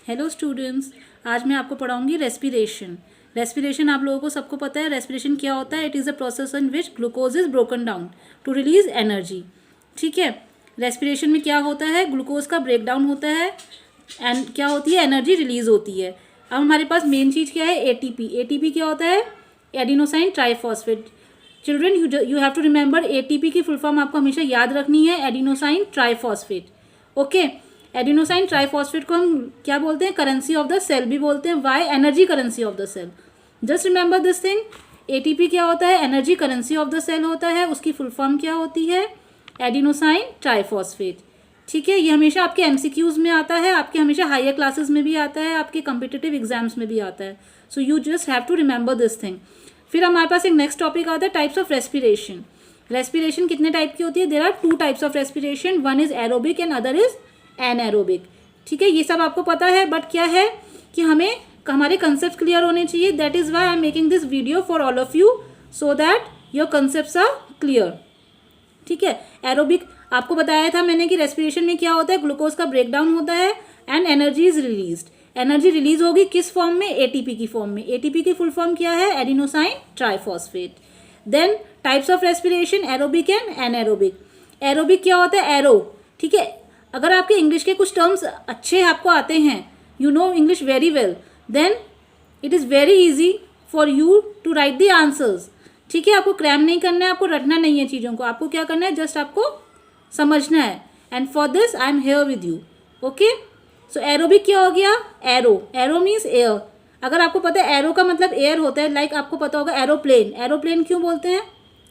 Hello students, आज मैं आपको पढ़ाऊंगी रेस्पिरेशन। रेस्पिरेशन आप लोगों को सबको पता है। रेस्पिरेशन क्या होता है? It is a process in which glucose is broken down to release energy. ठीक है, रेस्पिरेशन में क्या होता है? ग्लूकोज का ब्रेक डाउन होता है एंड क्या होती है? एनर्जी रिलीज होती है। अब हमारे पास मेन चीज़ क्या है? एटीपी। एटीपी क्या होता है? Adenosine triphosphate. Children, you have to remember ATP की फुल फॉर्म आपको हमेशा याद रखनी है, adenosine triphosphate. Okay, adenosine triphosphate को हम क्या बोलते हैं? करेंसी ऑफ द सेल भी बोलते हैं। Why? Energy currency of the cell. Just remember this thing. ATP क्या होता है? Energy currency of the cell होता है। उसकी फुल फॉर्म क्या होती है? Adenosine triphosphate. ठीक है, ये हमेशा आपके एमसीक्यूज में आता है, आपके हमेशा हायर क्लासेस में भी आता है, आपके कम्पिटिटिव एग्जाम्स में भी आता है। So you just have to remember this thing. फिर हमारे पास एक नेक्स्ट टॉपिक आता है, टाइप्स ऑफ रेस्पिरेशन। रेस्पिरेशन कितने टाइप की होती है? There are 2 types of respiration, one is aerobic and other is anaerobic. ठीक है, ये सब आपको पता है, बट क्या है कि हमें हमारे कंसेप्ट क्लियर होने चाहिए। That is why I am making this video for all of you, so that your concepts are clear. ठीक है, एरोबिक आपको बताया था मैंने कि रेस्पिरेशन में क्या होता है? ग्लूकोज का ब्रेकडाउन होता है and energy is released. Energy release होगी किस फॉर्म में? एटीपी की फॉर्म में। एटीपी की फुल फॉर्म क्या है? Adenosine triphosphate. Then types of respiration, aerobic and anaerobic. Aerobic क्या होता है? एरो। ठीक है, अगर आपके इंग्लिश के कुछ टर्म्स अच्छे आपको आते हैं, you know English very well, then it is very easy for you to write the answers. ठीक है, आपको क्रैम नहीं करना है, आपको रटना नहीं है चीज़ों को, आपको क्या करना है? जस्ट आपको समझना है। And for this I am here with you. Okay, so aerobic क्या हो गया? एरो। Arrow means air. अगर आपको पता है एरो का मतलब एयर होता है, लाइक आपको पता होगा एरोप्लेन। एरोप्लेन क्यों बोलते हैं?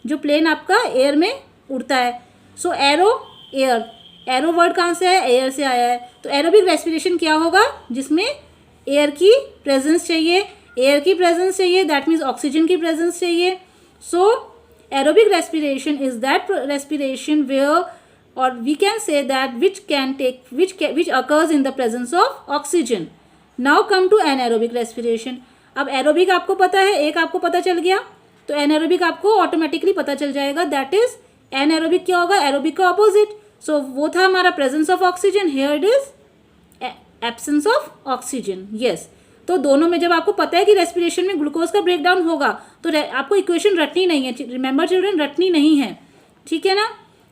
जो प्लेन आपका एयर में उड़ता है। सो एरो, एयर। एरो वर्ड कहाँ से है? एयर से आया है। तो एरोबिक रेस्पिरेशन क्या होगा? जिसमें एयर की प्रेजेंस चाहिए। एयर की प्रेजेंस चाहिए, दैट मीन्स ऑक्सीजन की प्रेजेंस चाहिए। So aerobic respiration is that respiration where, or we can say that which occurs in the presence of oxygen. Now come to anaerobic respiration. अब aerobic आपको पता है, एक आपको पता चल गया, तो एनारोबिक आपको ऑटोमेटिकली पता चल जाएगा। दैट इज एनारोबिक क्या होगा? एरोबिक का ऑपोजिट। सो वो था हमारा presence of oxygen, here it is absence of oxygen. Yes, तो दोनों में जब आपको पता है कि रेस्पिरेशन में ग्लूकोज का ब्रेकडाउन होगा, तो आपको इक्वेशन रटनी नहीं है। रिमेंबर चिल्ड्रन, रटनी नहीं है। ठीक है ना,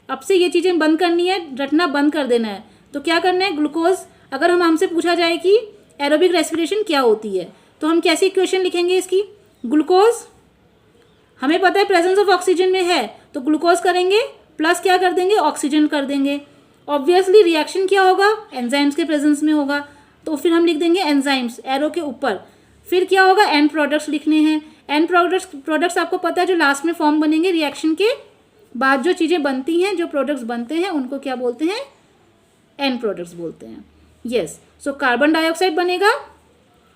अब से ये चीज़ें बंद करनी है, रटना बंद कर देना है। तो क्या करना है? ग्लूकोज, अगर हमसे पूछा जाए कि एरोबिक रेस्पिरेशन क्या होती है, तो हम कैसी इक्वेशन लिखेंगे इसकी? ग्लूकोज हमें पता है प्रेजेंस ऑफ ऑक्सीजन में है, तो ग्लूकोज करेंगे प्लस क्या कर देंगे? ऑक्सीजन कर देंगे। ऑब्वियसली रिएक्शन क्या होगा? एंजाइम्स के प्रेजेंस में होगा, तो फिर हम लिख देंगे एंजाइम्स एरो के ऊपर। फिर क्या होगा? एंड प्रोडक्ट्स लिखने हैं। एंड प्रोडक्ट्स आपको पता है जो लास्ट में फॉर्म बनेंगे रिएक्शन के बाद, जो चीज़ें बनती हैं, जो प्रोडक्ट्स बनते हैं, उनको क्या बोलते हैं? एंड प्रोडक्ट्स बोलते हैं। यस, सो कार्बन डाइऑक्साइड बनेगा,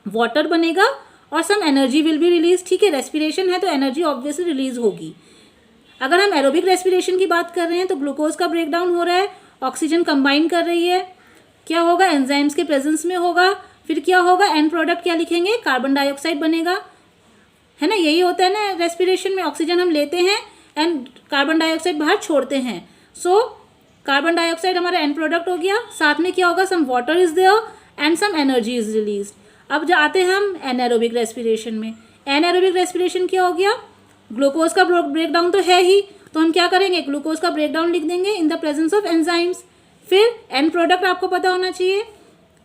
वाटर बनेगा और some energy will be release. ठीक है, रेस्पिरेशन है तो एनर्जी ऑब्वियसली रिलीज होगी। अगर हम एरोबिक रेस्पिरेशन की बात कर रहे हैं तो ग्लूकोज का ब्रेकडाउन हो रहा है, ऑक्सीजन कंबाइन कर रही है, क्या होगा? एंजाइम्स के प्रेजेंस में होगा। फिर क्या होगा? एंड प्रोडक्ट क्या लिखेंगे? कार्बन डाइऑक्साइड बनेगा, है ना। यही होता है ना रेस्पिरेशन में, ऑक्सीजन हम लेते हैं एंड कार्बन डाइऑक्साइड बाहर छोड़ते हैं। सो कार्बन डाइऑक्साइड हमारा एंड प्रोडक्ट हो गया। साथ में क्या होगा? Some water is there and some energy is release. अब जाते हैं हम एनारोबिक रेस्पिरेशन में। एनारोबिक रेस्पिरेशन क्या हो गया? ग्लूकोज का ब्रेकडाउन तो है ही, तो हम क्या करेंगे? ग्लूकोज का ब्रेकडाउन लिख देंगे in the presence of enzymes. फिर एंड प्रोडक्ट आपको पता होना चाहिए।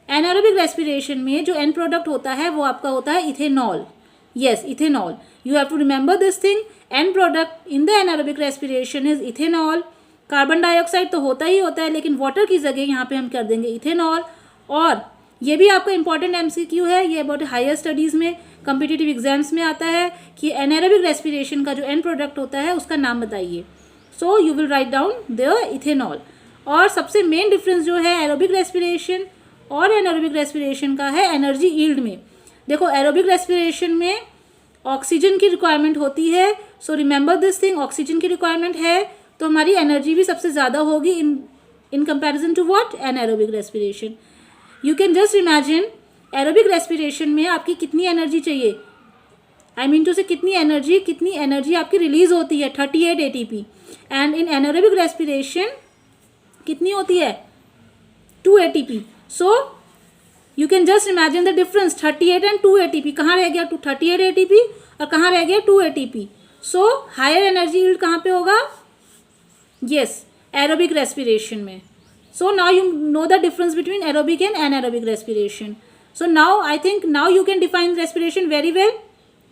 एनारोबिक रेस्पिरेशन में जो एंड प्रोडक्ट होता है वो आपका होता है ethanol. Yes, ethanol. You have to remember this thing. End product in the anaerobic respiration is ethanol. Carbon dioxide तो होता ही होता है, लेकिन वाटर की जगह यहाँ पे हम कर देंगे इथेनॉल। और ये भी आपका इंपॉर्टेंट एमसीक्यू है, ये अबाउट हायर स्टडीज़ में, कम्पिटिटिव एग्जाम्स में आता है कि एनाएरोबिक रेस्पिरेशन का जो एंड प्रोडक्ट होता है उसका नाम बताइए। So you will write down the ethanol. और सबसे मेन डिफरेंस जो है एरोबिक रेस्पिरेशन और एनाएरोबिक रेस्पिरेशन का है एनर्जी यील्ड में। देखो, एरोबिक रेस्पिरेशन में ऑक्सीजन की रिक्वायरमेंट होती है। So remember this thing, oxygen की रिक्वायरमेंट है तो हमारी एनर्जी भी सबसे ज़्यादा होगी in comparison to what? Anaerobic respiration. You can just imagine aerobic respiration में आपकी कितनी एनर्जी चाहिए, आई मीन टू से कितनी एनर्जी आपकी रिलीज होती है? 38 ATP। एंड इन एनाएरोबिक रेस्पिरेशन कितनी होती है? 2 ATP। So you can just imagine the difference 38 and 2 ATP. कहाँ रह गया 38 ATP और कहाँ रह गया 2 ATP. So higher energy yield कहाँ पे होगा? यस, एरोबिक रेस्पिरेशन में. So now you know the difference between aerobic and anaerobic respiration. So now I think now you can define respiration very well.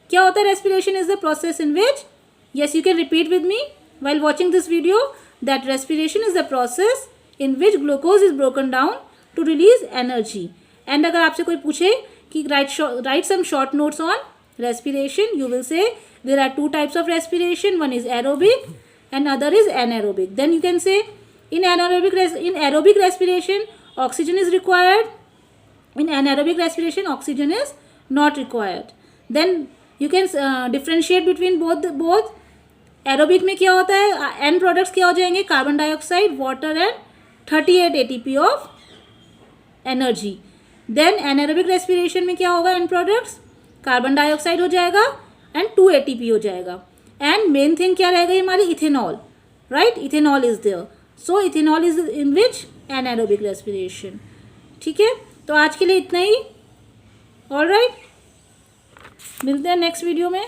क्या होता है respiration is the process in which, yes you can repeat with me while watching this video, that respiration is the process in which glucose is broken down to release energy. And अगर आपसे कोई पूछे कि write some short notes on respiration, you will say there are two types of respiration. One is aerobic and other is anaerobic. Then you can say in aerobic respiration oxygen is required, in anaerobic respiration oxygen is not required. Then you can differentiate between both. aerobic में क्या होता है, end products क्या हो जाएंगे, carbon dioxide, water and 38 ATP of energy. Then anaerobic respiration में क्या होगा, end products कार्बन डाइऑक्साइड हो जाएगा एंड 2 ATP हो जाएगा. एंड मेन थिंग क्या रहेगा हमारी, ethanol, right, ethanol is there. So ethanol is in which anaerobic respiration. ठीक है, तो आज के लिए इतना ही. ऑलराइट, मिलते हैं नेक्स्ट वीडियो में.